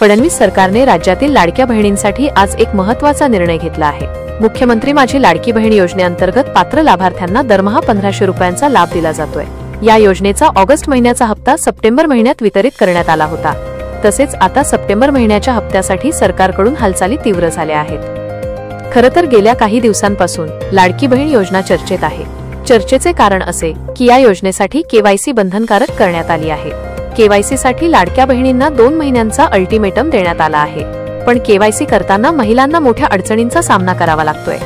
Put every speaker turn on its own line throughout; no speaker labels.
फडणवीस सरकारने राज्यातील लाडक्या बहिणींसाठी आज एक महत्त्वाचा निर्णय घेतला आहे। मुख्यमंत्री माझी लाडकी बहीण योजनेअंतर्गत पात्र लाभार्थ्यांना दरमहा 1500 रुपयांचा लाभ दिला जातोय। या योजनेचा ऑगस्ट महिन्याचा हप्ता सप्टेंबर महिन्यात वितरित करण्यात आला होता। तसेच आता सप्टेंबर महिन्याच्या हप्त्यासाठी सरकारकडून हालचाली तीव्र झाल्या आहेत। खरं तर गेल्या काही दिवसांपासून लाडकी बहीण योजना चर्चेत आहे। चर्चेचे कारण असे की या योजनेसाठी केवायसी बंधनकारक करण्यात आली आहे। केवायसी साठी लाडक्या बहिणींना 2 महिन्यांचा अल्टिमेटम देण्यात आला आहे, पण केवायसी करताना महिलांना मोठ्या अडचणींचा सामना करावा लागतोय।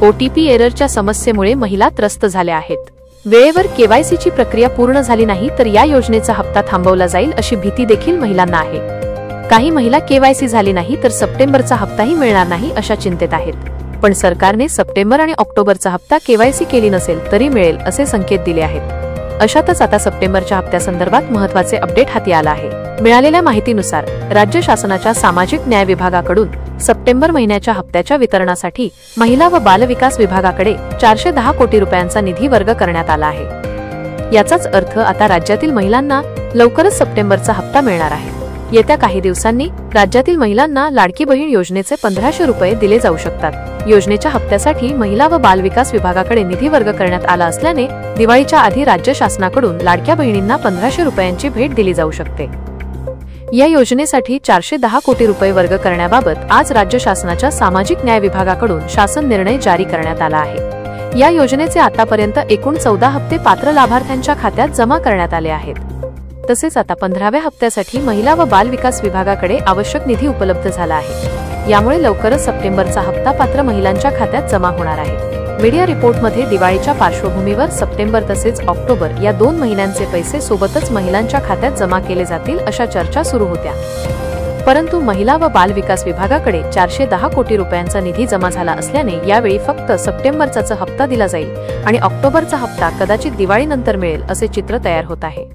ओटीपी एररच्या समस्येमुळे महिला त्रस्त झाल्या आहेत। वेळेवर केवायसीची प्रक्रिया पूर्ण झाली नाही तर या योजनेचा हप्ता थांबवला जाईल अशी भीती देखील महिलांना आहे। काही महिला केवायसी झाली नाही तर सप्टेंबरचा हप्ताही मिळणार नाही अशा चिंतेत आहेत। पण सरकारने सप्टेंबर आणि ऑक्टोबरचा हप्ता केवायसी केली नसेल तरी मिळेल असे संकेत दिले आहेत। अशातच आता सप्टेंबरच्या हप्त्यासंदर्भात महत्त्वाचे अपडेट हाती आले आहे। मिळालेल्या माहितीनुसार राज्य शासनाच्या सामाजिक न्याय विभागाकडून सप्टेंबर महिन्याच्या हप्त्याच्या वितरणासाठी महिला व बाल विकास विभागाकडे 410 कोटी रुपयांचा निधी वर्ग करण्यात आला आहे। याचाच अर्थ आता राज्यातील महिलांना लवकरच सप्टेंबरचा हप्ता मिळणार आहे। येत्या काही दिवसांनी राज्यातील महिलांना लाडकी बहीण योजनेचे 1500 रुपये दिले जाऊ शकतात। योजनेच्या हप्त्यासाठी महिला व बाल विकास विभागाकडे निधी वर्ग करण्यात आला असल्याने दिवाळीच्या आधी राज्य शासनाकडून लाडक्या बहिणींना 1500 रुपयांची भेट दिली जाऊ शकते। या योजनेसाठी 410 कोटी रुपये वर्ग करण्याबाबत आज राज्य शासनाच्या सामाजिक न्याय विभागाकडून शासन निर्णय जारी करण्यात आला आहे। या योजनेचे आतापर्यंत एकूण 14 हप्ते पात्र लाभार्थ्यांच्या खात्यात जमा करण्यात आले आहेत। तसेच आता 15व्या हप्त्यासाठी महिला व बाल विकास विभागाकडे आवश्यक निधी उपलब्ध झाला आहे। यामुळे लवकरच सप्टेंबरचा हप्ता पात्र महिलांच्या खात्यात जमा होणार आहे। मीडिया रिपोर्टमध्ये दिवाळीच्या पार्श्वभूमीवर सप्टेंबर तसेच ऑक्टोबर या 2 महिन्यांचे पैसे सोबतच महिलांच्या खात्यात जमा केले जातील अशा चर्चा सुरू होत्या। परंतु महिला व बाल विकास विभागाकडे 410 कोटी रुपयांचा निधी जमा झाला असल्याने यावेळी फक्त सप्टेंबरचा हप्ता दिला जाईल आणि ऑक्टोबरचा हप्ता कदाचित दिवाळीनंतर मिळेल असे चित्र तयार होत आहे।